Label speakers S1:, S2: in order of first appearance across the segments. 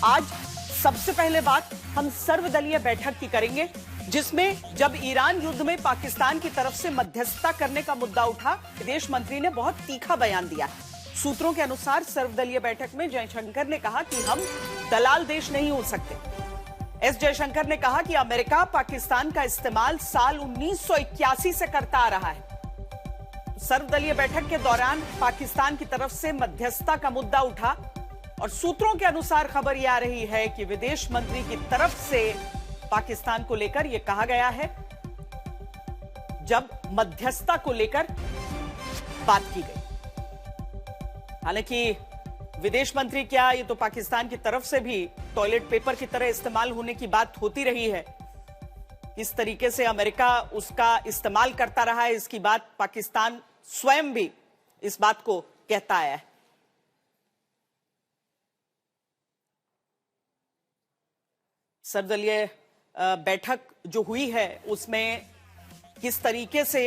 S1: आज सबसे पहले बात हम सर्वदलीय बैठक की करेंगे, जिसमें जब ईरान युद्ध में पाकिस्तान की तरफ से मध्यस्थता करने का मुद्दा उठा, विदेश मंत्री ने बहुत तीखा बयान दिया। सूत्रों के अनुसार सर्वदलीय बैठक में जयशंकर ने कहा कि हम दलाल देश नहीं हो सकते। एस जयशंकर ने कहा कि अमेरिका पाकिस्तान का इस्तेमाल साल 1981 से करता आ रहा है। सर्वदलीय बैठक के दौरान पाकिस्तान की तरफ से मध्यस्थता का मुद्दा उठा और सूत्रों के अनुसार खबर यह आ रही है कि विदेश मंत्री की तरफ से पाकिस्तान को लेकर यह कहा गया है, जब मध्यस्थता को लेकर बात की गई। हालांकि विदेश मंत्री क्या, ये तो पाकिस्तान की तरफ से भी टॉयलेट पेपर की तरह इस्तेमाल होने की बात होती रही है। इस तरीके से अमेरिका उसका इस्तेमाल करता रहा है, इसकी बात पाकिस्तान स्वयं भी इस बात को कहता आया है। सर्वदलीय बैठक जो हुई है उसमें किस तरीके से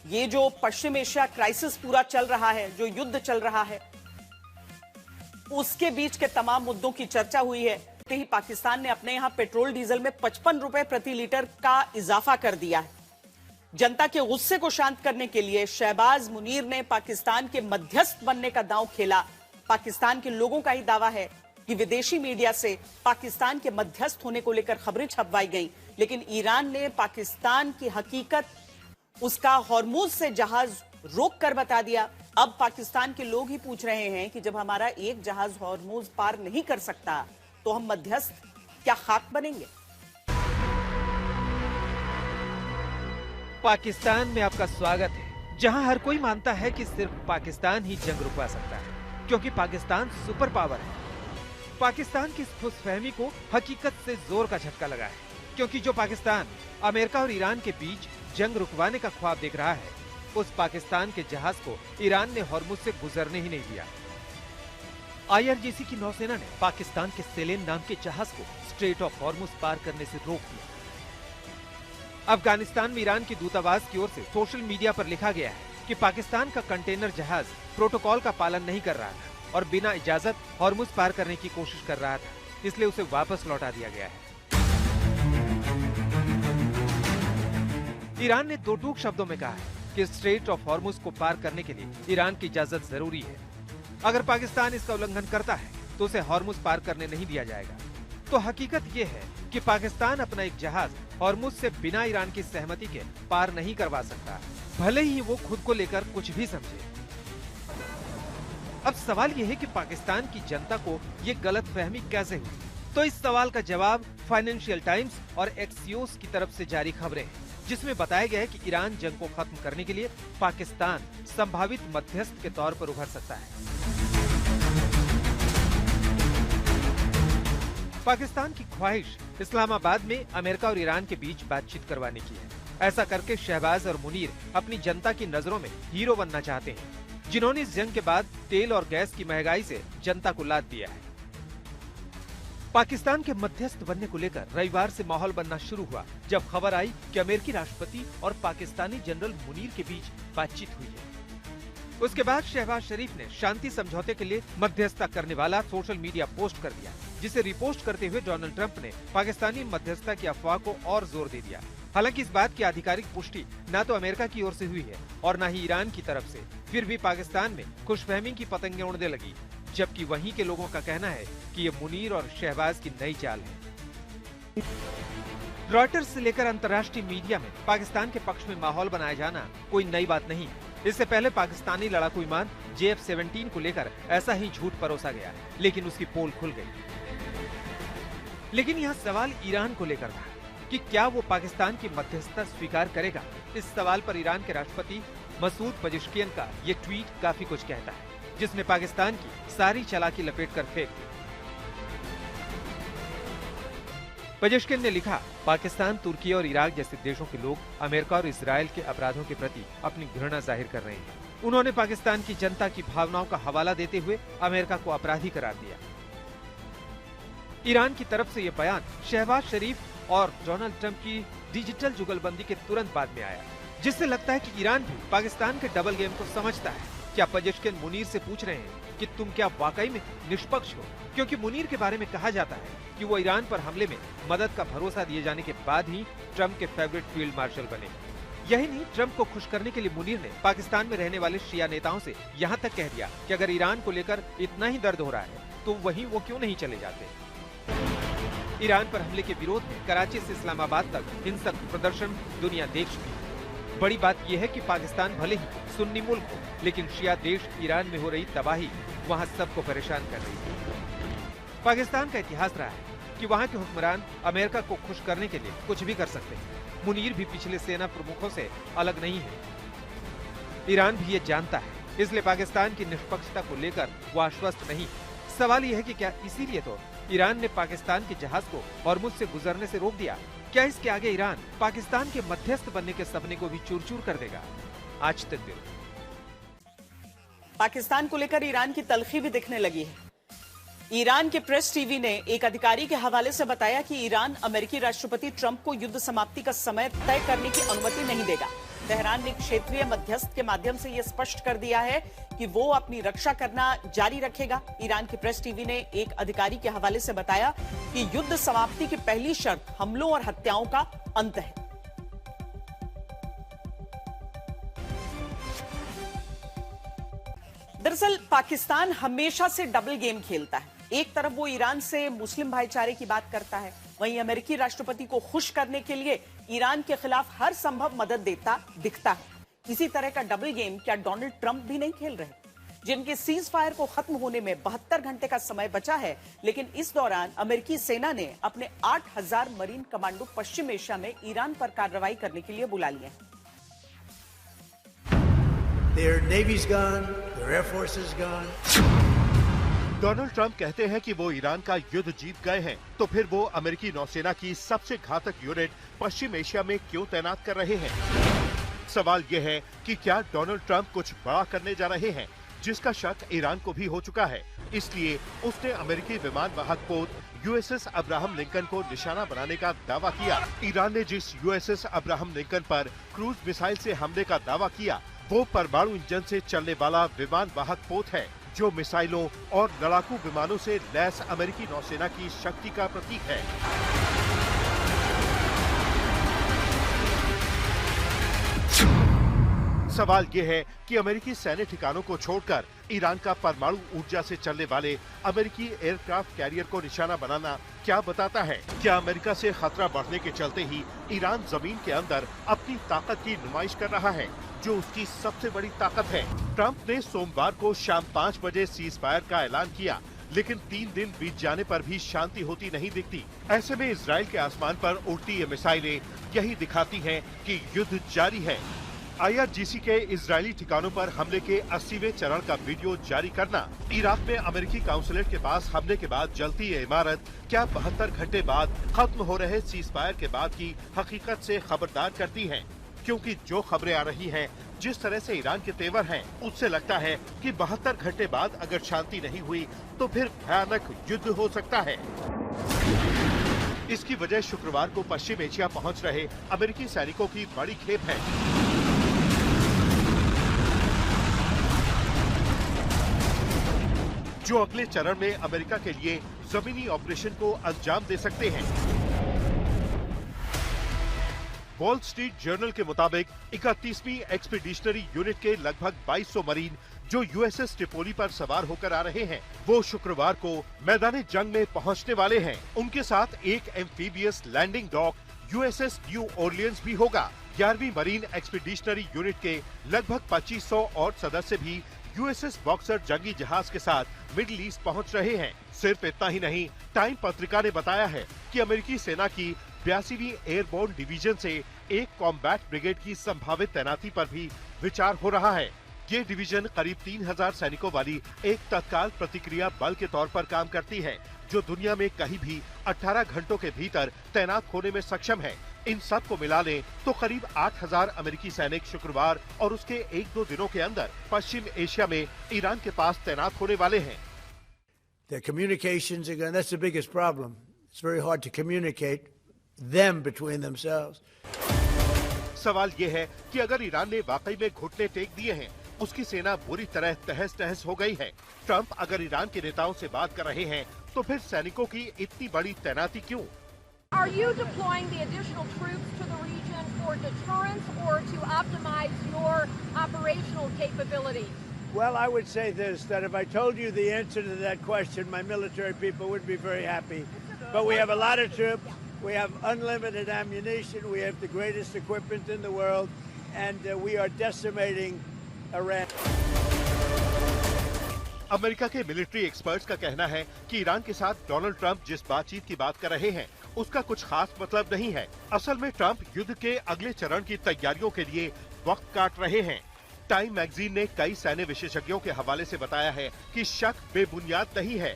S1: ये जो पश्चिम एशिया क्राइसिस पूरा चल रहा है, जो युद्ध चल रहा है, उसके बीच के तमाम मुद्दों की चर्चा हुई है। ही पाकिस्तान ने अपने यहां पेट्रोल डीजल में 55 रुपए प्रति लीटर का इजाफा कर दिया है। जनता के गुस्से को शांत करने के लिए शहबाज मुनीर ने पाकिस्तान के मध्यस्थ बनने का दांव खेला। पाकिस्तान के लोगों का ही दावा है कि विदेशी मीडिया से पाकिस्तान के मध्यस्थ होने को लेकर खबरें छपवाई गईं, लेकिन ईरान ने पाकिस्तान की हकीकत उसका हॉर्मुज से जहाज रोक कर बता दिया। अब पाकिस्तान के लोग ही पूछ रहे हैं कि जब हमारा एक जहाज हॉर्मुज पार नहीं कर सकता तो हम मध्यस्थ क्या खाक बनेंगे?
S2: पाकिस्तान में आपका स्वागत है, जहां हर कोई मानता है कि सिर्फ पाकिस्तान ही जंग रुकवा सकता है, क्योंकि पाकिस्तान सुपर पावर है। पाकिस्तान की इस खुशफहमी को हकीकत से जोर का झटका लगा है, क्योंकि जो पाकिस्तान अमेरिका और ईरान के बीच जंग रुकवाने का ख्वाब देख रहा है, उस पाकिस्तान के जहाज को ईरान ने हॉर्मुज से गुजरने ही नहीं दिया। IRGC की नौसेना ने पाकिस्तान के सेलेन नाम के जहाज को स्ट्रेट ऑफ हॉर्मुज पार करने से रोक दिया। अफगानिस्तान में ईरान की दूतावास की ओर से सोशल मीडिया पर लिखा गया है कि पाकिस्तान का कंटेनर जहाज प्रोटोकॉल का पालन नहीं कर रहा था और बिना इजाजत हॉर्मुज पार करने की कोशिश कर रहा था, इसलिए उसे वापस लौटा दिया गया है। ईरान ने दो टूक शब्दों में कहा है कि स्ट्रेट ऑफ हॉर्मुज को पार करने के लिए ईरान की इजाजत जरूरी है। अगर पाकिस्तान इसका उल्लंघन करता है तो उसे हॉर्मुज पार करने नहीं दिया जाएगा। तो हकीकत ये है कि पाकिस्तान अपना एक जहाज हॉर्मुज से बिना ईरान की सहमति के पार नहीं करवा सकता, भले ही वो खुद को लेकर कुछ भी समझे। अब सवाल ये है कि पाकिस्तान की जनता को ये गलतफहमी कैसे हुई? तो इस सवाल का जवाब फाइनेंशियल टाइम्स और एक्सियोस की तरफ से जारी खबरें हैं, जिसमें बताया गया है कि ईरान जंग को खत्म करने के लिए पाकिस्तान संभावित मध्यस्थ के तौर पर उभर सकता है। पाकिस्तान की ख्वाहिश इस्लामाबाद में अमेरिका और ईरान के बीच बातचीत करवाने की है। ऐसा करके शहबाज और मुनीर अपनी जनता की नजरों में हीरो बनना चाहते हैं, जिन्होंने इस जंग के बाद तेल और गैस की महंगाई से जनता को लाद दिया है। पाकिस्तान के मध्यस्थ बनने को लेकर रविवार से माहौल बनना शुरू हुआ, जब खबर आई कि अमेरिकी राष्ट्रपति और पाकिस्तानी जनरल मुनीर के बीच बातचीत हुई है। उसके बाद शहबाज शरीफ ने शांति समझौते के लिए मध्यस्थता करने वाला सोशल मीडिया पोस्ट कर दिया, जिसे रिपोस्ट करते हुए डोनाल्ड ट्रंप ने पाकिस्तानी मध्यस्थता की अफवाह को और जोर दे दिया। हालांकि इस बात की आधिकारिक पुष्टि न तो अमेरिका की ओर से हुई है और न ही ईरान की तरफ से, फिर भी पाकिस्तान में खुशफहमी की पतंगें उड़ने लगी, जबकि वहीं के लोगों का कहना है कि ये मुनीर और शहबाज की नई चाल है। रॉयटर्स से लेकर अंतर्राष्ट्रीय मीडिया में पाकिस्तान के पक्ष में माहौल बनाया जाना कोई नई बात नहीं। इससे पहले पाकिस्तानी लड़ाकू विमान JF-17 को लेकर ऐसा ही झूठ परोसा गया, लेकिन उसकी पोल खुल गई। लेकिन यहाँ सवाल ईरान को लेकर था कि क्या वो पाकिस्तान की मध्यस्थता स्वीकार करेगा। इस सवाल पर ईरान के राष्ट्रपति मसूद पजेश्कियन का ये ट्वीट काफी कुछ कहता है, जिसने पाकिस्तान की सारी चालाकी लपेट कर फेंक दी। पजेश्कियन ने लिखा, पाकिस्तान, तुर्की और इराक जैसे देशों के लोग अमेरिका और इजराइल के अपराधों के प्रति अपनी घृणा जाहिर कर रहे हैं। उन्होंने पाकिस्तान की जनता की भावनाओं का हवाला देते हुए अमेरिका को अपराधी करार दिया। ईरान की तरफ से यह बयान शहबाज शरीफ और डोनाल्ड ट्रंप की डिजिटल जुगलबंदी के तुरंत बाद में आया, जिससे लगता है कि ईरान भी पाकिस्तान के डबल गेम को समझता है। क्या पजेश्कियन मुनीर से पूछ रहे हैं कि तुम क्या वाकई में निष्पक्ष हो, क्योंकि मुनीर के बारे में कहा जाता है कि वो ईरान पर हमले में मदद का भरोसा दिए जाने के बाद ही ट्रंप के फेवरेट फील्ड मार्शल बने। यही नहीं, ट्रंप को खुश करने के लिए मुनीर ने पाकिस्तान में रहने वाले शिया नेताओं से यहाँ तक कह दिया कि अगर ईरान को लेकर इतना ही दर्द हो रहा है तो वहीं वो क्यों नहीं चले जाते। ईरान पर हमले के विरोध में कराची से इस्लामाबाद तक हिंसक प्रदर्शन दुनिया देख चुकी है। बड़ी बात यह है कि पाकिस्तान भले ही सुन्नी मुल्क हो, लेकिन शिया देश ईरान में हो रही तबाही वहाँ सबको परेशान कर रही है। पाकिस्तान का इतिहास रहा है कि वहाँ के हुक्मरान अमेरिका को खुश करने के लिए कुछ भी कर सकते हैं। मुनीर भी पिछले सेना प्रमुखों से अलग नहीं है। ईरान भी ये जानता है, इसलिए पाकिस्तान की निष्पक्षता को लेकर वो आश्वस्त नहीं। सवाल यह है कि क्या इसीलिए तो ईरान ने पाकिस्तान के जहाज को हॉर्मुज़ से गुजरने से रोक दिया? क्या इसके आगे ईरान पाकिस्तान के मध्यस्थ बनने के सपने को भी चूर-चूर कर देगा? आज तक
S1: पाकिस्तान को लेकर ईरान की तलखी भी दिखने लगी है। ईरान के प्रेस टीवी ने एक अधिकारी के हवाले से बताया कि ईरान अमेरिकी राष्ट्रपति ट्रंप को युद्ध समाप्ति का समय तय करने की अनुमति नहीं देगा। तेहरान ने क्षेत्रीय मध्यस्थ के माध्यम से यह स्पष्ट कर दिया है कि वो अपनी रक्षा करना जारी रखेगा। ईरान की प्रेस टीवी ने एक अधिकारी के हवाले से बताया कि युद्ध समाप्ति की पहली शर्त हमलों और हत्याओं का अंत है। दरअसल पाकिस्तान हमेशा से डबल गेम खेलता है। एक तरफ वो ईरान से मुस्लिम भाईचारे की बात करता है, वहीं अमेरिकी राष्ट्रपति को खुश करने के लिए ईरान के खिलाफ हर संभव मदद देता दिखता है। इसी तरह का डबल गेम क्या डोनाल्ड ट्रंप भी नहीं खेल रहे, जिनके सीज फायर को खत्म होने में 72 घंटे का समय बचा है, लेकिन इस दौरान अमेरिकी सेना ने अपने 8000 मरीन कमांडो पश्चिम एशिया में ईरान पर कार्रवाई करने के लिए बुला लिए हैं।
S3: Their Navy's gone, their Air Force is gone.
S4: Donald Trump कहते हैं कि वो ईरान का युद्ध जीत गए हैं, तो फिर वो अमेरिकी नौसेना की सबसे घातक यूनिट पश्चिम एशिया में क्यों तैनात कर रहे हैं? सवाल ये है कि क्या डोनाल्ड ट्रंप कुछ बड़ा करने जा रहे हैं, जिसका शक ईरान को भी हो चुका है। इसलिए उसने अमेरिकी विमान वाहक पोत यूएसएस अब्राहम लिंकन को निशाना बनाने का दावा किया। ईरान ने जिस यूएसएस अब्राहम लिंकन पर क्रूज मिसाइल से हमले का दावा किया, वो परमाणु इंजन से चलने वाला विमान वाहक पोत है, जो मिसाइलों और लड़ाकू विमानों से लैस अमेरिकी नौसेना की शक्ति का प्रतीक है। सवाल ये है कि अमेरिकी सैन्य ठिकानों को छोड़कर ईरान का परमाणु ऊर्जा से चलने वाले अमेरिकी एयरक्राफ्ट कैरियर को निशाना बनाना क्या बताता है? क्या अमेरिका से खतरा बढ़ने के चलते ही ईरान जमीन के अंदर अपनी ताकत की नुमाइश कर रहा है, जो उसकी सबसे बड़ी ताकत है? ट्रंप ने सोमवार को शाम 5 बजे सीज फायर का ऐलान किया, लेकिन 3 दिन बीत जाने पर भी शांति होती नहीं दिखती। ऐसे में इजराइल के आसमान पर उड़ती ये मिसाइलें यही दिखाती हैं कि युद्ध जारी है। IRGC के इजरायली ठिकानों पर हमले के 80वें चरण का वीडियो जारी करना, इराक में अमेरिकी काउंसुलेट के पास हमले के बाद जलती ये इमारत क्या 72 घंटे बाद खत्म हो रहे सीज फायर के बाद की हकीकत से खबरदार करती हैं? क्योंकि जो खबरें आ रही हैं, जिस तरह से ईरान के तेवर हैं, उससे लगता है कि 72 घंटे बाद अगर शांति नहीं हुई तो फिर भयानक युद्ध हो सकता है। इसकी वजह शुक्रवार को पश्चिम एशिया पहुंच रहे अमेरिकी सैनिकों की बड़ी खेप है। जो अगले चरण में अमेरिका के लिए जमीनी ऑपरेशन को अंजाम दे सकते हैं। वॉल स्ट्रीट जर्नल के मुताबिक 31वीं एक्सपीडिशनरी यूनिट के लगभग 2200 मरीन जो यूएसएस ट्रिपोली पर सवार होकर आ रहे हैं, वो शुक्रवार को मैदान जंग में पहुंचने वाले हैं। उनके साथ एक amphibious landing dock USS New Orleans भी होगा। 11वीं मरीन एक्सपीडिशनरी यूनिट के लगभग 2500 और सदस्य भी यूएसएस बॉक्सर जंगी जहाज के साथ मिडिल ईस्ट पहुंच रहे हैं। सिर्फ इतना ही नहीं, टाइम पत्रिका ने बताया है कि अमेरिकी सेना की 82वीं एयरबोर्न डिवीजन से एक कॉम्बैट ब्रिगेड की संभावित तैनाती पर भी विचार हो रहा है। ये डिवीजन करीब 3000 सैनिकों वाली एक तत्काल प्रतिक्रिया बल के तौर पर काम करती है, जो दुनिया में कहीं भी 18 घंटों के भीतर तैनात होने में सक्षम है। इन सब को मिला लें तो करीब 8000 अमेरिकी सैनिक शुक्रवार और उसके 1-2 दिनों के अंदर पश्चिम एशिया में ईरान के पास तैनात होने वाले हैं।
S3: Their communications are gone. That's the biggest problem. It's very hard to communicate them between themselves.
S4: सवाल ये है कि अगर ईरान ने वाकई में घुटने टेक दिए हैं, उसकी सेना बुरी तरह तहस नहस हो गई है। ट्रंप अगर ईरान के नेताओं से बात कर रहे हैं तो फिर सैनिकों की इतनी बड़ी तैनाती क्यों?
S5: Are you deploying the additional troops to the region for deterrence or to optimize your operational capability?
S3: Well, I would say this, that if I told you the answer to that question, my military people would be very happy. But we have a lot of troops. We have unlimited ammunition. We have the greatest equipment in the world. And we are decimating Iran.
S4: America के military experts का कहना है कि Iran के साथ Donald Trump जिस बातचीत की बात कर रहे हैं उसका कुछ खास मतलब नहीं है। असल में ट्रंप युद्ध के अगले चरण की तैयारियों के लिए वक्त काट रहे हैं। टाइम मैगजीन ने कई सैन्य विशेषज्ञों के हवाले से बताया है कि शक बेबुनियाद नहीं है।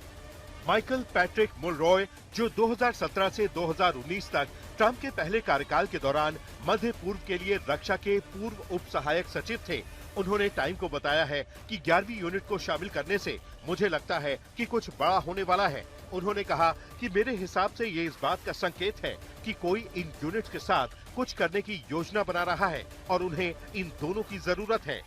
S4: माइकल पैट्रिक मुलरॉय, जो 2017 से 2019 तक ट्रंप के पहले कार्यकाल के दौरान मध्य पूर्व के लिए रक्षा के पूर्व उप सहायक सचिव थे, उन्होंने टाइम को बताया है कि 11वीं यूनिट को शामिल करने से मुझे लगता है कि कुछ बड़ा होने वाला है। उन्होंने कहा कि मेरे हिसाब से ये इस बात का संकेत है कि कोई इन यूनिट्स के साथ कुछ करने की योजना बना रहा है और उन्हें इन दोनों की जरूरत है।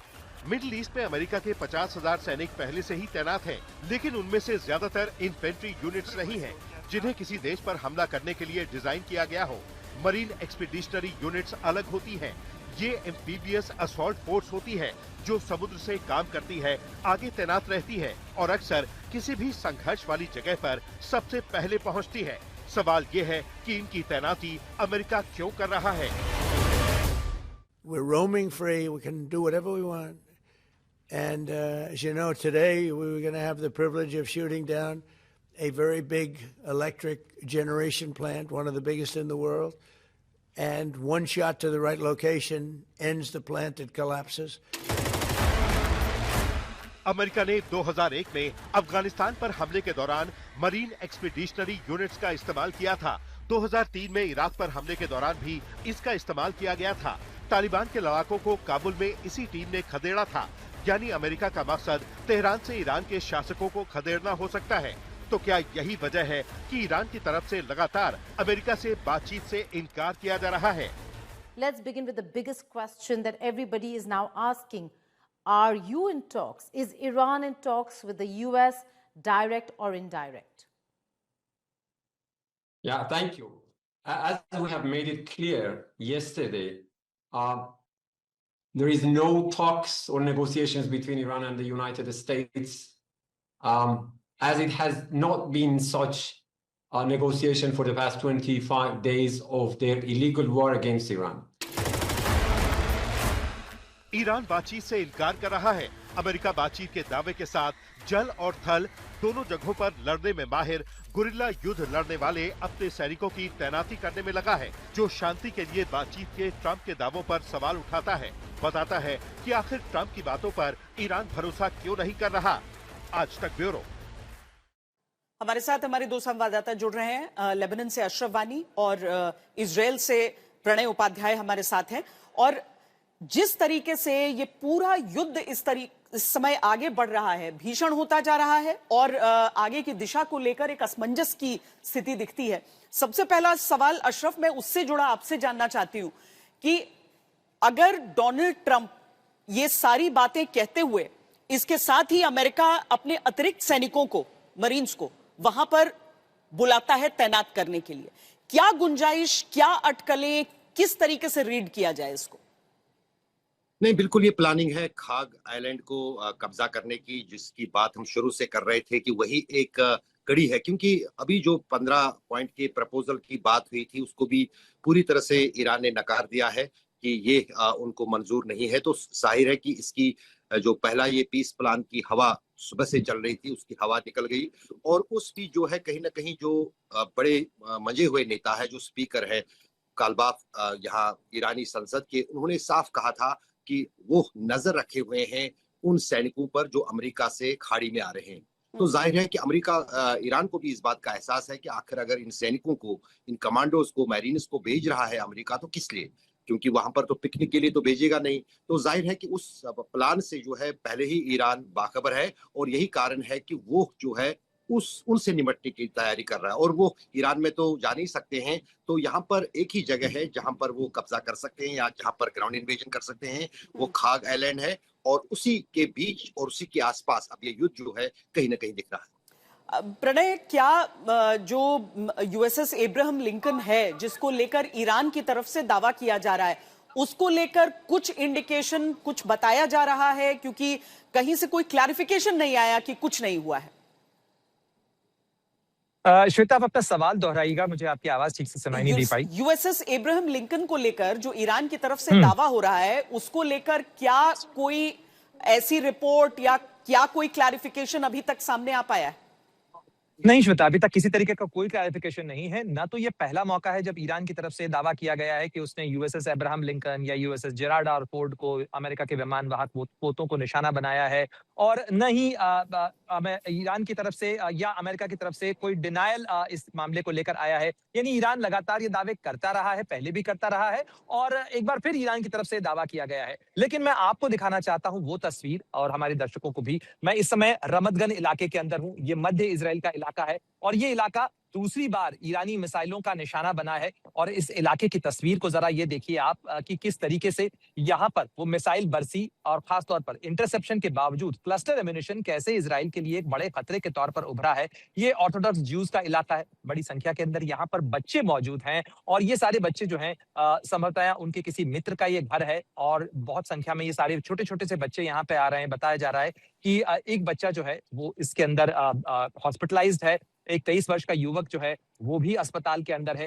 S4: मिडिल ईस्ट में अमेरिका के 50,000 सैनिक पहले से ही तैनात हैं, लेकिन उनमें से ज्यादातर इन्फेंट्री यूनिट्स नहीं हैं, जिन्हें किसी देश पर हमला करने के लिए डिजाइन किया गया हो। मरीन एक्सपीडिशनरी यूनिट्स अलग होती हैं। ये एम्फीबियस असॉल्ट फोर्स होती है जो समुद्र से काम करती है, आगे तैनात रहती है और अक्सर किसी भी संघर्ष वाली जगह पर सबसे पहले पहुंचती है। सवाल ये है कि इनकी तैनाती अमेरिका क्यों कर रहा है?
S3: We're roaming free. We can do whatever we want. And as you know, today we were going to have the privilege of shooting down a very big electric generation plant, one of the biggest in the world. And one shot to the right location ends the plant, it collapses.
S4: America ने 2001 में अफगानिस्तान पर हमले के दौरान marine expeditionary units का इस्तेमाल किया था। 2003 में इराक पर हमले के दौरान भी इसका इस्तेमाल किया गया था। तालिबान के लड़ाकों को काबुल में इसी टीम ने खदेड़ा था। यानी अमेरिका का मकसद तेहरान से ईरान के शासकों को खदेड़ना हो सकता है। तो क्या यही वजह है कि ईरान की तरफ से लगातार अमेरिका से बातचीत से इनकार किया जा रहा है?
S6: Let's begin with the biggest question that everybody is now asking. Are you in talks? Is Iran in talks with the US, direct or indirect?
S7: Yeah, thank you. As we have made it clear yesterday, there is no talks or negotiations between Iran and the United States, as it has not been such a negotiation for the past 25 days of their illegal war against Iran.
S4: Iran बातचीत से इनकार कर रहा है। America बातचीत के दावे के साथ जल और थल दोनों जगहों पर लड़ने में माहिर गुरिल्ला युद्ध लड़ने वाले अपने सैनिकों की तैनाती करने में लगा है, जो शांति के लिए बातचीत के ट्रंप के दावों पर सवाल उठाता है। बताता है कि आखिर ट्रंप की बातों पर ईरान भरोसा क्यों नहीं कर रहा। आज तक ब्यूरो।
S1: हमारे साथ हमारे दो संवाददाता जुड़ रहे हैं। लेबनान से अशरफ वानी और इजराइल से प्रणय उपाध्याय हमारे साथ हैं। और जिस तरीके से ये पूरा युद्ध इस समय आगे बढ़ रहा है, भीषण होता जा रहा है और आगे की दिशा को लेकर एक असमंजस की स्थिति दिखती है। सबसे पहला सवाल अशरफ, मैं उससे जुड़ा आपसे जानना चाहती हूं कि अगर डोनाल्ड ट्रंप ये सारी बातें कहते हुए इसके साथ ही अमेरिका अपने अतिरिक्त सैनिकों को, मरीन्स को वहां पर बुलाता है तैनात करने के लिए, क्या गुंजाइश, क्या अटकलें, किस तरीके से रीड किया जाए इसको?
S8: नहीं, बिल्कुल ये प्लानिंग है खाग आइलैंड को कब्जा करने की, जिसकी बात हम शुरू से कर रहे थे कि वही एक कड़ी है। क्योंकि अभी जो 15 पॉइंट के प्रपोजल की बात हुई थी उसको भी पूरी तरह से ईरान ने नकार दिया है कि ये उनको मंजूर नहीं है। तो जाहिर है कि इसकी जो पहला ये पीस प्लान की हवा सुबह से चल रही थी उसकी हवा निकल गई। और उसकी जो है कहीं ना कहीं जो बड़े मंजे हुए नेता है, जो स्पीकर है कालबाफ यहाँ ईरानी संसद के, उन्होंने साफ कहा था कि वो नजर रखे हुए हैं उन सैनिकों पर जो अमेरिका से खाड़ी में आ रहे हैं। तो जाहिर है कि अमेरिका, ईरान को भी इस बात का एहसास है कि आखिर अगर इन सैनिकों को, इन कमांडोज को, मैरिन्स को भेज रहा है अमेरिका तो किस लिए, क्योंकि वहां पर तो पिकनिक के लिए तो भेजेगा नहीं। तो जाहिर है कि उस प्लान से जो है पहले ही ईरान बाखबर है और यही कारण है कि वो जो है उनसे निपटने की तैयारी कर रहा है। और वो ईरान में तो जा नहीं सकते हैं, तो यहाँ पर एक ही जगह है जहाँ पर वो कब्जा कर सकते हैं या जहाँ पर ग्राउंड इन्वेजन कर सकते हैं, वो खाग आइलैंड है। और उसी के बीच और उसी के आसपास अब ये युद्ध जो है कहीं ना कहीं दिख रहा है।
S1: प्रणय, क्या जो यूएसएस एब्राहम लिंकन है जिसको लेकर ईरान की तरफ से दावा किया जा रहा है, उसको लेकर कुछ इंडिकेशन, कुछ बताया जा रहा है? क्योंकि कहीं से कोई क्लैरिफिकेशन नहीं आया कि कुछ नहीं हुआ है।
S9: श्वेता, आप अपना सवाल दोहराइएगा, मुझे आपकी आवाज ठीक से सुनाई नहीं दे पाई।
S1: यूएसएस एब्राहम लिंकन को लेकर जो ईरान की तरफ से दावा हो रहा है, उसको लेकर क्या कोई ऐसी रिपोर्ट या क्या कोई क्लैरिफिकेशन अभी तक सामने आ पाया है?
S9: नहीं श्वेता, अभी तक किसी तरीके का कोई क्लैरिफिकेशन नहीं है। ना तो ये पहला मौका है जब ईरान की तरफ से दावा किया गया है कि उसने यूएसएस अब्राहम लिंकन या यूएसएस जेराल्ड आर फोर्ड को, अमेरिका के विमान वाहक पोतों को निशाना बनाया है, और न ही ईरान की तरफ से या अमेरिका की तरफ से कोई डिनायल इस मामले को लेकर आया है। यानी ईरान लगातार ये दावे करता रहा है, पहले भी करता रहा है, और एक बार फिर ईरान की तरफ से दावा किया गया है। लेकिन मैं आपको दिखाना चाहता हूं वो तस्वीर, और हमारे दर्शकों को भी। मैं इस समय रमतगन इलाके के अंदर हूं। ये मध्य इजराइल का इलाका है, और ये इलाका दूसरी बार ईरानी मिसाइलों का निशाना बना है। और इस इलाके की तस्वीर को जरा ये देखिए आप कि किस तरीके से यहाँ पर वो मिसाइल बरसी, और खासतौर पर इंटरसेप्शन के बावजूद क्लस्टर एम्यूनिशन कैसे इजराइल के लिए एक बड़े खतरे के तौर पर उभरा है। ये ऑर्थोडॉक्स ज्यूज का इलाका है, बड़ी संख्या के अंदर यहाँ पर बच्चे मौजूद हैं, और ये सारे बच्चे जो हैं संभवतः उनके किसी मित्र का ये घर है, और बहुत संख्या में ये सारे छोटे छोटे से बच्चे यहाँ पे आ रहे हैं। बताया जा रहा है कि एक बच्चा जो है वो इसके अंदर हॉस्पिटलाइज्ड है। एक 23 वर्ष का युवक जो है वो भी अस्पताल के अंदर है।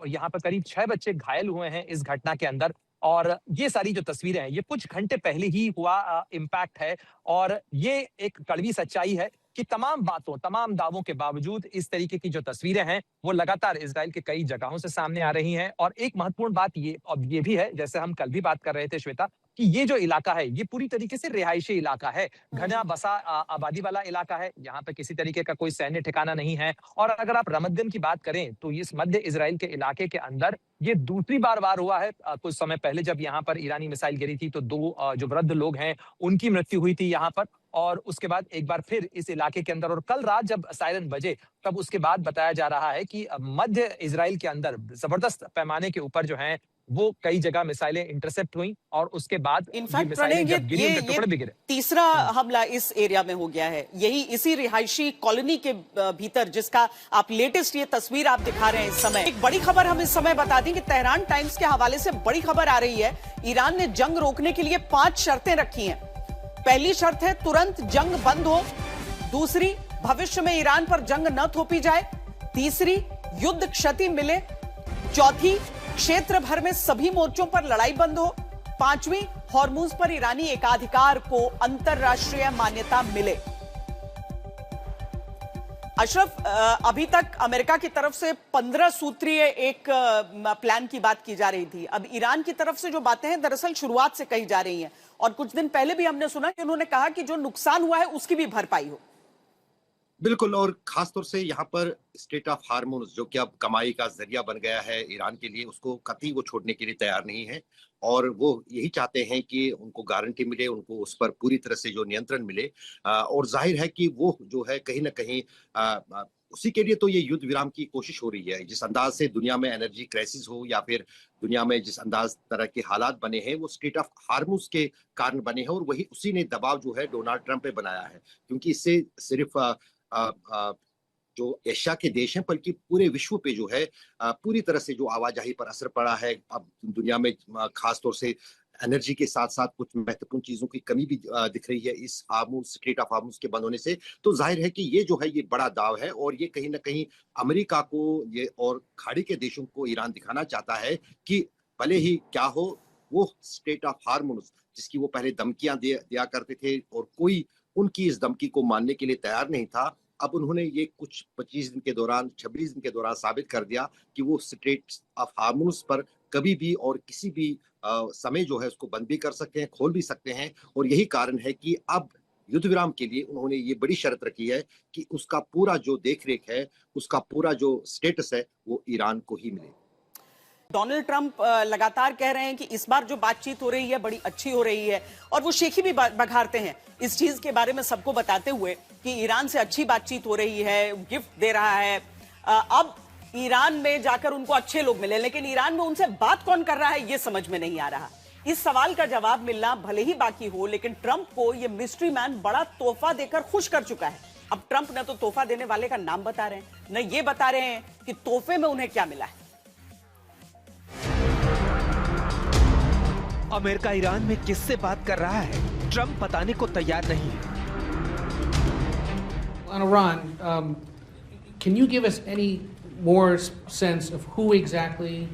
S9: यहाँ पर करीब 6 बच्चे घायल हुए हैं इस घटना के अंदर। और ये सारी जो तस्वीरें हैं, ये कुछ घंटे पहले ही हुआ इम्पैक्ट है, और ये एक कड़वी सच्चाई है कि तमाम बातों, तमाम दावों के बावजूद इस तरीके की जो तस्वीरें हैं वो लगातार इजराइल के कई जगहों से सामने आ रही हैं। और एक महत्वपूर्ण बात ये भी है, जैसे हम कल भी बात कर रहे थे श्वेता, कि ये जो इलाका है ये पूरी तरीके से रिहायशी इलाका है, घना बसा आबादी वाला इलाका है। यहाँ पे किसी तरीके का कोई सैन्य ठिकाना नहीं है। और अगर आप रमतगन की बात करें तो इस मध्य इजराइल के इलाके के अंदर ये दूसरी बार वार हुआ है। कुछ समय पहले जब यहाँ पर ईरानी मिसाइल गिरी थी तो 2 जो वृद्ध लोग हैं उनकी मृत्यु हुई थी यहाँ पर, और उसके बाद एक बार फिर इस इलाके के अंदर। और कल रात जब सायरन बजे तब उसके बाद बताया जा रहा है कि मध्य इजराइल के अंदर जबरदस्त पैमाने के ऊपर जो है वो कई जगह मिसाइलें इंटरसेप्ट हुई, और उसके बाद
S1: इनफैक्ट ये तीसरा हमला इस एरिया में हो गया है, यही इसी रिहायशी कॉलोनी के भीतर, जिसका आप लेटेस्ट ये तस्वीर आप दिखा रहे हैं इस समय। एक बड़ी खबर हम इस समय बता दें कि तेहरान टाइम्स के हवाले से बड़ी खबर आ रही है। ईरान ने जंग रोकने के लिए 5 शर्तें रखी हैं। पहली शर्त है तुरंत जंग बंद हो। दूसरी, भविष्य में ईरान पर जंग न थोपी जाए। तीसरी, युद्ध क्षति मिले। चौथी, क्षेत्र भर में सभी मोर्चों पर लड़ाई बंद हो। पांचवी, हॉर्मुज पर ईरानी एकाधिकार को अंतरराष्ट्रीय मान्यता मिले। अशरफ, अभी तक अमेरिका की तरफ से 15 सूत्रीय एक प्लान की बात की जा रही थी। अब ईरान की तरफ से जो बातें हैं दरअसल शुरुआत से कही जा रही हैं, और कुछ दिन पहले भी हमने सुना कि उन्होंने कहा कि जो नुकसान हुआ है उसकी भी भरपाई हो।
S8: बिल्कुल, और खासतौर से यहाँ पर स्टेट ऑफ हार्मोन्स जो कि अब कमाई का जरिया बन गया है ईरान के लिए, उसको कतई वो छोड़ने के लिए तैयार नहीं है। और वो यही चाहते हैं कि उनको गारंटी मिले, उनको उस पर पूरी तरह से जो नियंत्रण मिले। और जाहिर है कि वो जो है कहीं ना कहीं उसी के लिए तो ये युद्ध विराम की कोशिश हो रही है। जिस अंदाज से दुनिया में एनर्जी क्राइसिस हो, या फिर दुनिया में जिस अंदाज तरह के हालात बने हैं, वो स्टेट ऑफ हार्मोन्स के कारण बने हैं। और वही उसी ने दबाव जो है डोनाल्ड ट्रंप पे बनाया है, क्योंकि इससे सिर्फ जो एशिया के देश हैं बल्कि पूरे विश्व पे जो है पूरी तरह से जो आवाजाही पर असर पड़ा है। अब दुनिया में खासतौर से एनर्जी के साथ साथ कुछ महत्वपूर्ण चीजों की कमी भी दिख रही है इस हार्मोन्स, स्टेट ऑफ हार्मोन्स के बंद होने से। तो जाहिर है कि ये जो है ये बड़ा दाव है, और ये कहीं ना कहीं अमेरिका को ये और खाड़ी के देशों को ईरान दिखाना चाहता है कि भले ही क्या हो, वो स्टेट ऑफ हार्मोन्स जिसकी वो पहले धमकियां दिया करते थे और कोई उनकी इस धमकी को मानने के लिए तैयार नहीं था, अब उन्होंने ये कुछ 25 दिन के दौरान, 26 दिन के दौरान साबित कर दिया कि वो स्टेट ऑफ हार्मोन्स पर कभी भी और किसी भी समय जो है उसको बंद भी कर सकते हैं, खोल भी सकते हैं। और यही कारण है कि अब युद्ध विराम के लिए उन्होंने ये बड़ी शर्त रखी है कि उसका पूरा जो देखरेख है, उसका पूरा जो स्टेटस है, वो ईरान को ही मिले।
S1: डोनाल्ड ट्रंप लगातार कह रहे हैं कि इस बार जो बातचीत हो रही है बड़ी अच्छी हो रही है, और वो शेखी भी बघारते हैं इस चीज के बारे में, सबको बताते हुए कि ईरान से अच्छी बातचीत हो रही है, गिफ्ट दे रहा है। अब ईरान में जाकर उनको अच्छे लोग मिले, लेकिन ईरान में उनसे बात कौन कर रहा है ये समझ में नहीं आ रहा। इस सवाल का जवाब मिलना भले ही बाकी हो, लेकिन ट्रंप को यह मिस्ट्री मैन बड़ा तोहफा देकर खुश कर चुका है। अब ट्रंप न तो तोहफा देने वाले का नाम बता रहे हैं, न ये बता रहे हैं कि तोहफे में उन्हें क्या मिला है।
S2: अमेरिका ईरान में किससे बात कर रहा है, ट्रंप बताने को तैयार नहीं है।
S10: On Iran, can you give us any more sense of who exactly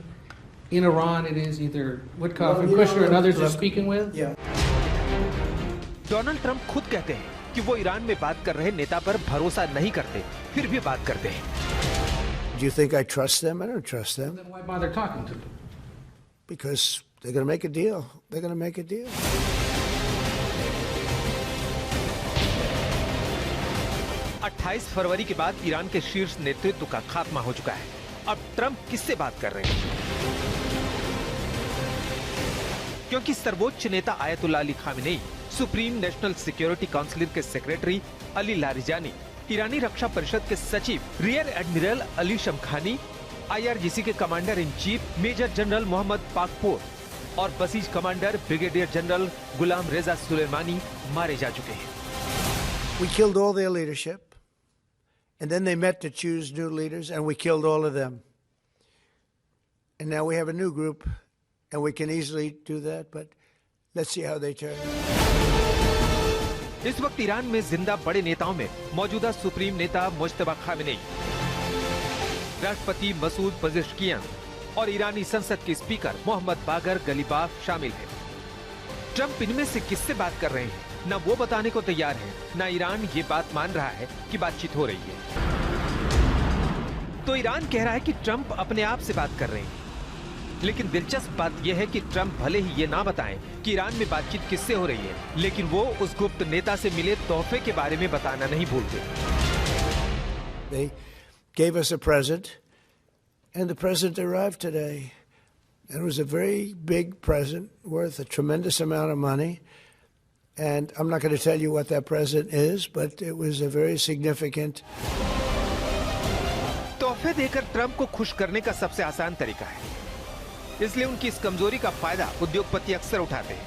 S10: in Iran it is either Witkoff and Kushner and others are speaking with?
S2: Donald Trump खुद कहते हैं कि वो ईरान में बात कर रहे नेता पर भरोसा नहीं करते, फिर भी बात करते हैं।
S3: Do you think I trust them? I don't trust them.
S10: Then why bother talking to them?
S3: Because they're going to make a deal. They're going to make a deal.
S2: 28 फरवरी के बाद ईरान के शीर्ष नेतृत्व का खात्मा हो चुका है। अब ट्रंप किससे बात कर रहे हैं? क्योंकि सर्वोच्च नेता Ayatollah Ali Khamenei, supreme national security council के सेक्रेटरी अली लारिजानी, ईरानी रक्षा परिषद के सचिव rear admiral Ali Shamkhani, IRGC के commander in chief major general Mohammad Pakpour और Basij commander brigadier general Gholam Reza Soleimani मारे जा चुके हैं।
S3: We killed all their leadership, and then they met to choose new leaders, and we killed all of them. And now we have a new group, and we can easily do that, but let's see how they turn.
S2: इस वक्त Iran में जिंदा बड़े नेताओं में मौजूदा supreme नेता Mojtaba Khamenei, राष्ट्रपति मसूद पजेश्कियान और ईरानी संसद के स्पीकर मोहम्मद बागर गलीबाफ शामिल हैं। ट्रंप इनमें से किससे बात कर रहे हैं, न वो बताने को तैयार है, न ईरान ये बात मान रहा है कि बातचीत हो रही है। तो ईरान कह रहा है कि ट्रंप अपने आप से बात कर रहे हैं, लेकिन दिलचस्प बात यह है कि ट्रंप भले ही ये ना बताएं कि ईरान में बातचीत किससे हो रही है, लेकिन वो उस गुप्त नेता से मिले तोहफे के बारे में बताना नहीं भूलते।
S3: They gave us a present, and the present arrived today. It was a very big present worth a tremendous amount of money. And I'm not going to tell you what that present is, but it was a very significant.
S2: तोहफे देकर Trump को खुश करने का सबसे आसान तरीका है, इसलिए उनकी इस कमजोरी का फायदा उद्योगपति अक्सर उठाते हैं।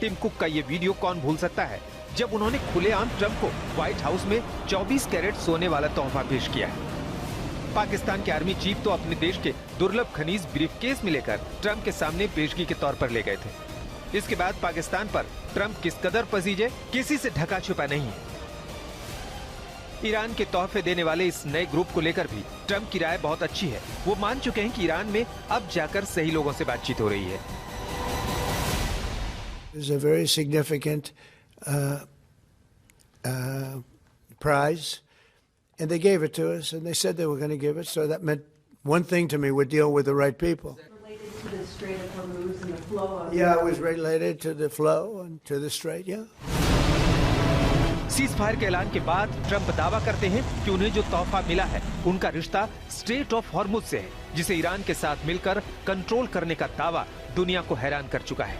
S2: टिम कुक का ये वीडियो कौन भूल सकता है, जब उन्होंने खुलेआम ट्रंप को व्हाइट हाउस में 24 कैरेट सोने वाला तोहफा पेश किया है। पाकिस्तान के आर्मी चीफ तो अपने देश के दुर्लभ खनिज ब्रीफकेस में लेकर ट्रंप के सामने पेशगी के तौर पर ले गए थे। इसके बाद पाकिस्तान पर ट्रंप किस कदर पसीजे, किसी से ढका छुपा नहीं है। ईरान के तोहफे देने वाले इस नए ग्रुप को लेकर भी ट्रंप की राय बहुत अच्छी है। वो मान चुके हैं कि ईरान में अब जाकर सही लोगों से बातचीत हो रही है।
S3: It's a very significant prize, and they gave it to us, and they said they were going to give it, so that meant one thing to me: we're dealing with the right people.
S11: To the Strait of Hormuz and the flow of...
S3: Yeah, it was related to the flow and to the strait, yeah.
S2: Cease fire के ऐलान के बाद Trump दावा करते हैं कि उन्हें जो तोहफा मिला है उनका रिश्ता स्ट्रेट ऑफ हॉर्मुज से है, जिसे ईरान के साथ मिलकर कंट्रोल करने का दावा दुनिया को हैरान कर चुका है।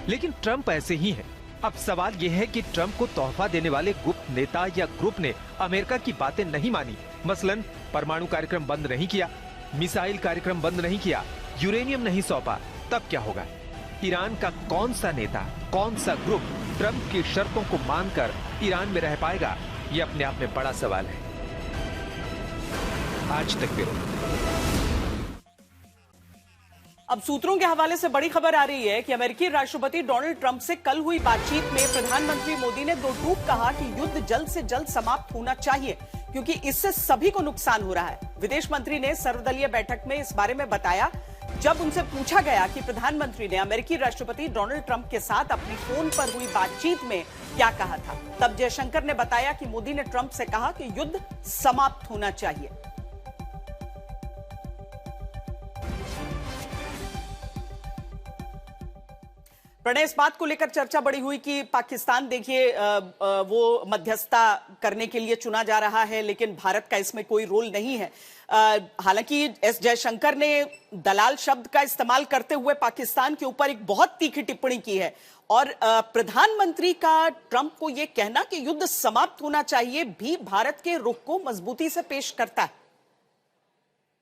S2: लेकिन ट्रंप ऐसे ही हैं। अब सवाल यह है कि ट्रंप को तोहफा देने वाले गुप्त नेता या ग्रुप ने अमेरिका की बातें नहीं मानी, मसलन परमाणु कार्यक्रम बंद नहीं किया, मिसाइल कार्यक्रम बंद नहीं किया, यूरेनियम नहीं सौंपा, तब क्या होगा? ईरान का कौन सा नेता, कौन सा ग्रुप ट्रंप की शर्तों को मानकर ईरान में रह पाएगा? ये अपने आप में बड़ा सवाल है। आज तक ब्यूरो।
S1: अब सूत्रों के हवाले से बड़ी खबर आ रही है कि अमेरिकी राष्ट्रपति डोनाल्ड ट्रंप से कल हुई बातचीत में प्रधानमंत्री मोदी ने दो टूक कहा कि युद्ध जल्द से जल्द समाप्त होना चाहिए, क्योंकि इससे सभी को नुकसान हो रहा है। विदेश मंत्री ने सर्वदलीय बैठक में इस बारे में बताया, जब उनसे पूछा गया कि प्रधानमंत्री ने अमेरिकी राष्ट्रपति डोनाल्ड ट्रंप के साथ अपनी फोन पर हुई बातचीत में क्या कहा था, तब जयशंकर ने बताया कि मोदी ने ट्रंप से कहा कि युद्ध समाप्त होना चाहिए। प्रणय, इस बात को लेकर चर्चा बड़ी हुई कि पाकिस्तान देखिए वो मध्यस्थता करने के लिए चुना जा रहा है, लेकिन भारत का इसमें कोई रोल नहीं है। हालांकि एस जयशंकर ने दलाल शब्द का इस्तेमाल करते हुए पाकिस्तान के ऊपर एक बहुत तीखी टिप्पणी की है, और प्रधानमंत्री का ट्रंप को यह कहना कि युद्ध समाप्त होना चाहिए भी भारत के रुख को मजबूती से पेश करता है।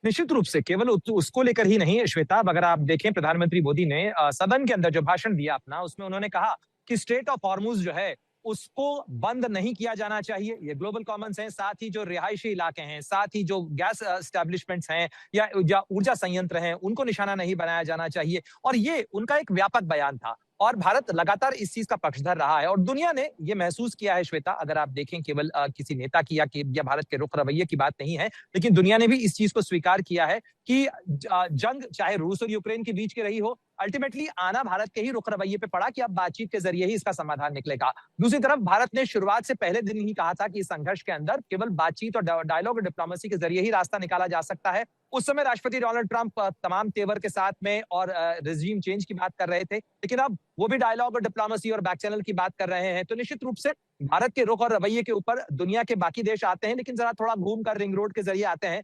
S9: निश्चित रूप से केवल उसको लेकर ही नहीं श्वेता, अगर आप देखें प्रधानमंत्री मोदी ने सदन के अंदर जो भाषण दिया अपना, उसमें उन्होंने कहा कि स्ट्रेट ऑफ हॉर्मुज जो है उसको बंद नहीं किया जाना चाहिए। ये ग्लोबल कॉमन्स हैं, साथ ही जो रिहायशी इलाके हैं, साथ ही जो गैस एस्टेब्लिशमेंट्स हैं या ऊर्जा संयंत्र हैं, उनको निशाना नहीं बनाया जाना चाहिए। और ये उनका एक व्यापक बयान था और भारत लगातार इस चीज का पक्षधर रहा है और दुनिया ने ये महसूस किया है श्वेता, अगर आप देखें केवल किसी नेता की या भारत के रुख रवैये की बात नहीं है, लेकिन दुनिया ने भी इस चीज को स्वीकार किया है कि जंग चाहे रूस और यूक्रेन के बीच की रही हो, अल्टीमेटली आना भारत के ही रुख रवैये पे पड़ा कि अब बातचीत के जरिए ही इसका समाधान निकलेगा। दूसरी तरफ भारत ने शुरुआत से पहले दिन ही कहा था कि इस संघर्ष के अंदर केवल बातचीत और डायलॉग और डिप्लोमेसी के जरिए ही रास्ता निकाला जा सकता है। उस समय राष्ट्रपति डोनाल्ड ट्रंप तमाम तेवर के साथ में और रेजिम चेंज की बात कर रहे थे, लेकिन अब वो भी डायलॉग और डिप्लोमेसी और बैक चैनल की बात कर रहे हैं। तो निश्चित रूप से भारत के रुख और रवैये के ऊपर दुनिया के बाकी देश आते हैं, लेकिन जरा थोड़ा घूम कर रिंग रोड के जरिए आते हैं,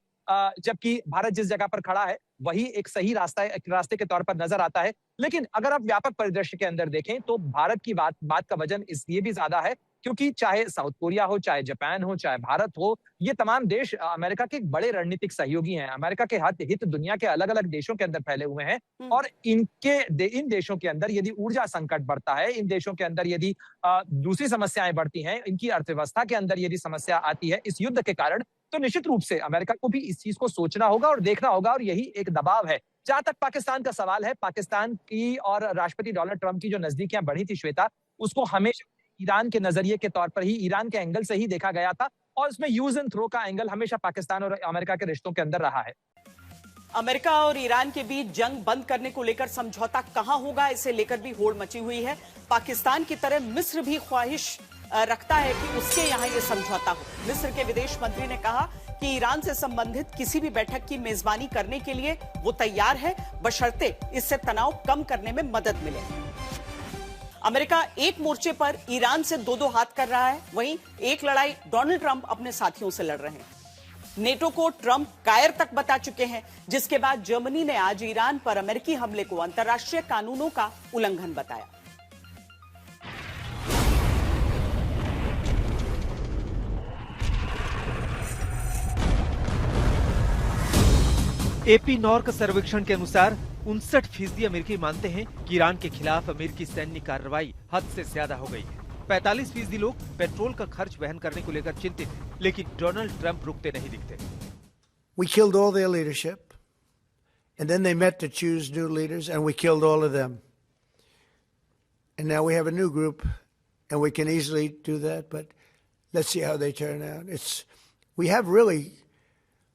S9: जबकि भारत जिस जगह पर खड़ा है वही एक सही रास्ते के तौर पर नजर आता है। लेकिन अगर आप व्यापक परिदृश्य के अंदर देखें तो भारत की बात का वजन इसलिए भी ज्यादा है क्योंकि चाहे साउथ कोरिया हो, चाहे जापान हो, चाहे भारत हो, ये तमाम देश अमेरिका के बड़े रणनीतिक सहयोगी हैं। अमेरिका के हित दुनिया के अलग अलग देशों के अंदर फैले हुए हैं और इन देशों के अंदर यदि ऊर्जा संकट बढ़ता है, इन देशों के अंदर यदि दूसरी समस्याएं बढ़ती हैं, इनकी अर्थव्यवस्था के अंदर यदि समस्या आती है इस युद्ध के कारण, तो निश्चित रूप से अमेरिका को भी इस चीज को सोचना होगा और देखना होगा और यही एक दबाव है। जहां तक पाकिस्तान का सवाल है, पाकिस्तान की और राष्ट्रपति डोनाल्ड ट्रंप की जो नजदीकियां बढ़ी थी श्वेता, उसको हमेशा ईरान के नजरिए के तौर पर ही, ईरान के एंगल से ही देखा गया था और इसमें यूज एंड थ्रो का एंगल हमेशा पाकिस्तान और अमेरिका के रिश्तों के अंदर रहा है।
S1: अमेरिका और ईरान के बीच जंग बंद करने को लेकर समझौता कहां होगा, इसे लेकर भी होड़ मची हुई है। पाकिस्तान की तरह मिस्र भी ख्वाहिश रखता है कि उसके यहां ये समझौता हो। मिस्र के विदेश मंत्री ने कहा कि ईरान से संबंधित किसी भी बैठक की मेजबानी करने के लिए वो तैयार है, बशर्ते इससे तनाव कम करने में मदद मिले। अमेरिका एक मोर्चे पर ईरान से दो हाथ कर रहा है, वहीं एक लड़ाई डोनाल्ड ट्रंप अपने साथियों से लड़ रहे हैं। नेटो को ट्रंप कायर तक बता चुके हैं, जिसके बाद जर्मनी ने आज ईरान पर अमेरिकी हमले को अंतर्राष्ट्रीय कानूनों का उल्लंघन बताया।
S2: एपी नॉर्क सर्वेक्षण के अनुसार 59% अमेरिकी मानते हैं कि ईरान के खिलाफ अमेरिकी सैन्य कार्रवाई हद से ज्यादा हो गई है। 45% लोग पेट्रोल का खर्च वहन करने को लेकर चिंतित हैं, लेकिन डोनाल्ड ट्रंप रुकते नहीं दिखते।
S3: We killed all their leadership, and then they met to choose new leaders, and we killed all of them. And now we have a new group, and we can easily do that, but let's see how they turn out. We have really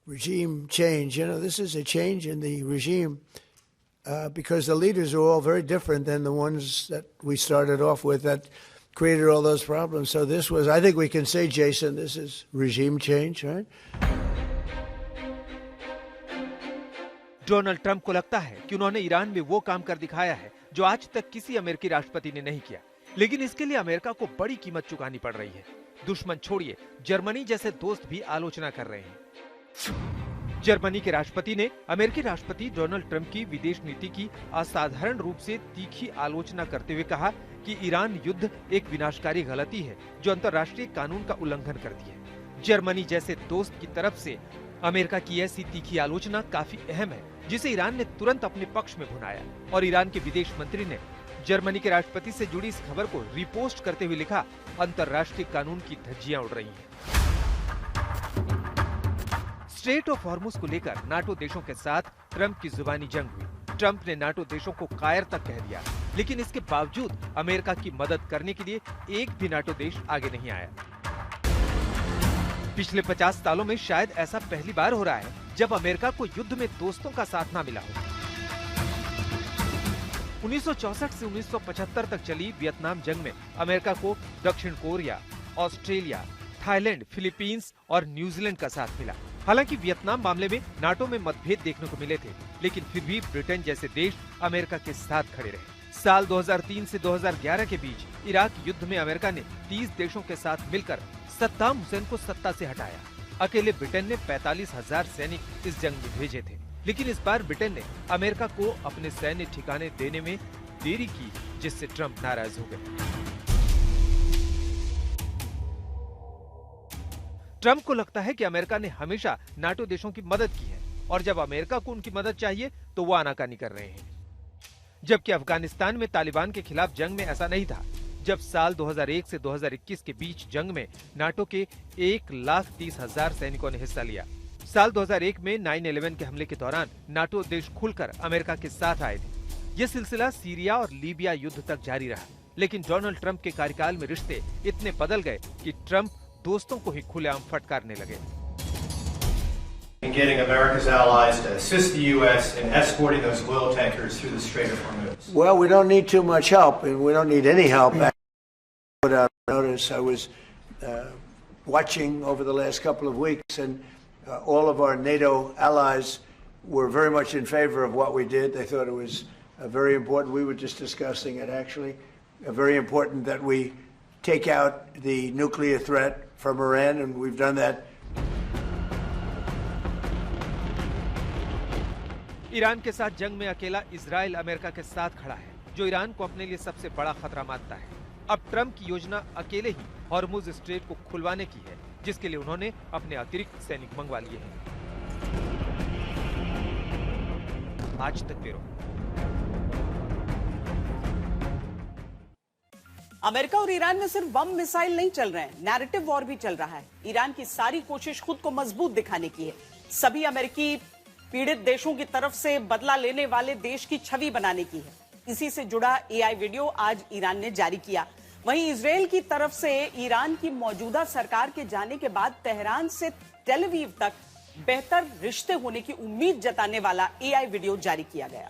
S3: regime change. You know, this is a change in the regime because the leaders are all very different than the ones that we started off with that created all those problems. So this was, I think we can say, Jason, this is regime change, right?
S2: Donald Trump को लगता है कि उन्होंने Iran में वो काम कर दिखाया है जो आज तक किसी अमेरिकी राष्ट्रपति ने नहीं किया, लेकिन इसके लिए अमेरिका को बड़ी कीमत चुकानी पड़ रही है। दुश्मन छोड़िए, जर्मनी जैसे दोस्त भी आलोचना कर रहे हैं। जर्मनी के राष्ट्रपति ने अमेरिकी राष्ट्रपति डोनाल्ड ट्रंप की विदेश नीति की असाधारण रूप से तीखी आलोचना करते हुए कहा कि ईरान युद्ध एक विनाशकारी गलती है जो अंतर्राष्ट्रीय कानून का उल्लंघन करती है। जर्मनी जैसे दोस्त की तरफ से अमेरिका की ऐसी तीखी आलोचना काफी अहम है, जिसे ईरान ने तुरंत अपने पक्ष में भुनाया और ईरान के विदेश मंत्री ने जर्मनी के राष्ट्रपति से जुड़ी इस खबर को रिपोस्ट करते हुए लिखा, अंतर्राष्ट्रीय कानून की धज्जियां उड़ रही हैं। स्ट्रेट ऑफ हॉर्मुज को लेकर नाटो देशों के साथ ट्रंप की जुबानी जंग हुई। ट्रंप ने नाटो देशों को कायर तक कह दिया, लेकिन इसके बावजूद अमेरिका की मदद करने के लिए एक भी नाटो देश आगे नहीं आया। पिछले 50 सालों में शायद ऐसा पहली बार हो रहा है जब अमेरिका को युद्ध में दोस्तों का साथ ना मिला हो। 1964 से 1975 तक चली वियतनाम जंग में अमेरिका को दक्षिण कोरिया, ऑस्ट्रेलिया, थाईलैंड, फिलीपींस और न्यूजीलैंड का साथ मिला। हालांकि वियतनाम मामले में नाटो में मतभेद देखने को मिले थे, लेकिन फिर भी ब्रिटेन जैसे देश अमेरिका के साथ खड़े रहे। साल 2003 से 2011 के बीच इराक युद्ध में अमेरिका ने 30 देशों के साथ मिलकर सद्दाम हुसैन को सत्ता से हटाया। अकेले ब्रिटेन ने 45,000 सैनिक इस जंग में भेजे थे, लेकिन इस बार ब्रिटेन ने अमेरिका को अपने सैन्य ठिकाने देने में देरी की, जिससे ट्रंप नाराज हो गए। ट्रंप को लगता है कि अमेरिका ने हमेशा नाटो देशों की मदद की है, और जब अमेरिका को उनकी मदद चाहिए तो वो आनाकानी कर रहे हैं। जबकि अफगानिस्तान में तालिबान के खिलाफ जंग में ऐसा नहीं था। जब साल 2001 से 2021 के बीच जंग में नाटो के 1,30,000 सैनिकों ने हिस्सा लिया। साल 2001 में 9/11 के हमले के दौरान नाटो देश खुलकर अमेरिका के साथ आए थे। ये सिलसिला सीरिया और लीबिया युद्ध तक जारी रहा, लेकिन डोनाल्ड ट्रंप के कार्यकाल में रिश्ते इतने बदल गए कि ट्रंप दोस्तों को ही खुलेआम फटकारने लगे।
S12: In getting America's allies to assist the U.S. in escorting those oil tankers through the Strait of Hormuz?
S3: Well, we don't need too much help, and we don't need any help. Put out notice. I was watching over the last couple of weeks, and all of our NATO allies were very much in favor of what we did. They thought it was very important. We were just discussing it, actually. Very important that we take out the nuclear threat from Iran, and we've done that.
S2: Iran के साथ जंग में अकेला Israel America के साथ खड़ा है, जो ईरान को अपने लिए सबसे बड़ा खतरा मानता है। अब ट्रंप की योजना अकेले ही हॉर्मुज स्ट्रेट को खुलवाने की है, जिसके लिए उन्होंने अपने अतिरिक्त सैनिक मंगवा लिए हैं। आज तक ब्यूरो।
S1: अमेरिका और ईरान में सिर्फ बम मिसाइल नहीं चल रहे हैं, नैरेटिव वॉर भी चल रहा है। ईरान की सारी कोशिश खुद को मजबूत दिखाने की है। सभी अमेरिकी पीड़ित देशों की तरफ से बदला लेने वाले देश की छवि बनाने की है। इसी से जुड़ा एआई वीडियो आज ईरान ने जारी किया। वहीं इजराइल की तरफ से ईरान की मौजूदा सरकार के जाने के बाद तेहरान से टेल अवीव तक बेहतर रिश्ते होने की उम्मीद जताने वाला एआई वीडियो जारी किया गया।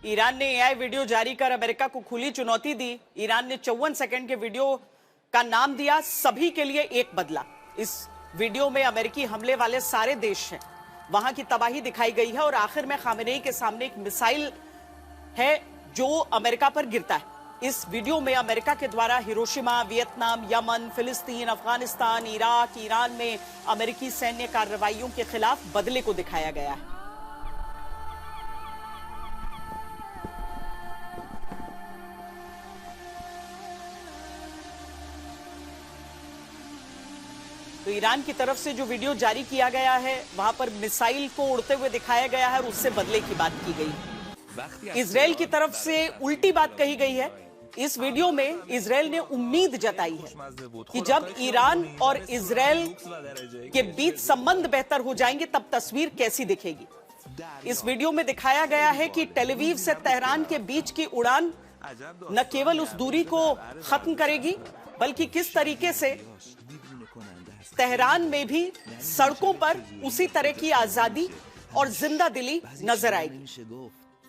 S1: ईरान ने एआई वीडियो जारी कर अमेरिका को खुली चुनौती दी। ईरान ने 54 सेकंड के वीडियो का नाम दिया सभी के लिए एक बदला। इस वीडियो में अमेरिकी हमले वाले सारे देश हैं, वहां की तबाही दिखाई गई है और आखिर में खामेनेई के सामने एक मिसाइल है जो अमेरिका पर गिरता है। इस वीडियो में अमेरिका के द्वारा हिरोशिमा, वियतनाम, यमन, फिलिस्तीन, अफगानिस्तान, इराक, ईरान में अमेरिकी सैन्य कार्रवाइयों के खिलाफ बदले को दिखाया गया है। तो ईरान की तरफ से जो वीडियो जारी किया गया है वहां पर मिसाइल को उड़ते हुए दिखाया गया है और उससे बदले की बात की गई। इजराइल की तरफ से उल्टी बात कही गई है। इस वीडियो में इजराइल ने उम्मीद जताई है कि जब ईरान और इजराइल के बीच संबंध बेहतर हो जाएंगे तब तस्वीर कैसी दिखेगी। इस वीडियो में दिखाया गया है कि टेल अवीव से तेहरान के बीच की उड़ान न केवल उस दूरी को खत्म करेगी बल्कि किस तरीके से तेहरान में भी सड़कों पर उसी तरह की आजादी और जिंदा दिली नजर आएगी।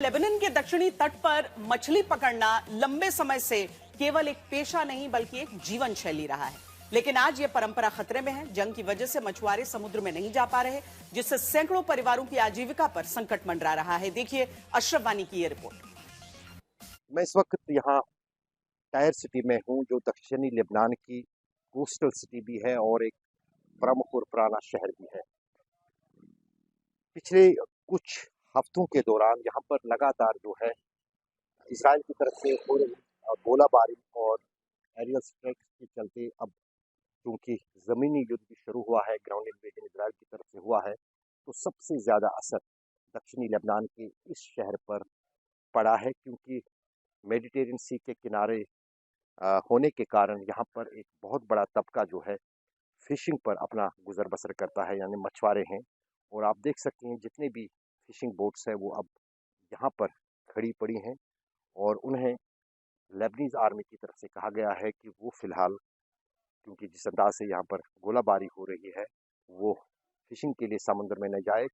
S1: लेबनान के दक्षिणी तट पर मछली पकड़ना लंबे समय से केवल एक पेशा नहीं बल्कि एक जीवन शैली रहा है, लेकिन आज ये परंपरा खतरे में है। जंग की वजह से मछुआरे समुद्र में नहीं जा पा रहे, जिससे सैकड़ों परिवारों की आजीविका पर संकट मंडरा रहा है। देखिए अशरफ वानी की ये रिपोर्ट।
S8: मैं इस वक्त यहाँ टायर सिटी में हूँ, जो दक्षिणी लेबनान की कोस्टल सिटी भी है और एक प्रमुख और पुराना शहर भी है। पिछले कुछ हफ्तों के दौरान यहाँ पर लगातार जो है इसराइल की तरफ से हो रही गोलाबारी और एरियल स्ट्राइक्स के चलते अब क्योंकि ज़मीनी युद्ध भी शुरू हुआ है, ग्राउंड इन्वेजन इजराइल की तरफ से हुआ है, तो सबसे ज़्यादा असर दक्षिणी लेबनान के इस शहर पर पड़ा है, क्योंकि मेडिटेरियन सी के किनारे होने के कारण यहाँ पर एक बहुत बड़ा तबका जो है फिशिंग पर अपना गुजर बसर करता है, यानी मछुआरे हैं। और आप देख सकते हैं जितने भी फिशिंग बोट्स हैं वो अब यहाँ पर खड़ी पड़ी हैं और उन्हें लेबनीज आर्मी की तरफ से कहा गया है कि वो फिलहाल, क्योंकि जिस अंदाज से यहाँ पर गोलाबारी हो रही है, वो फिशिंग के लिए समुद्र में न जाए,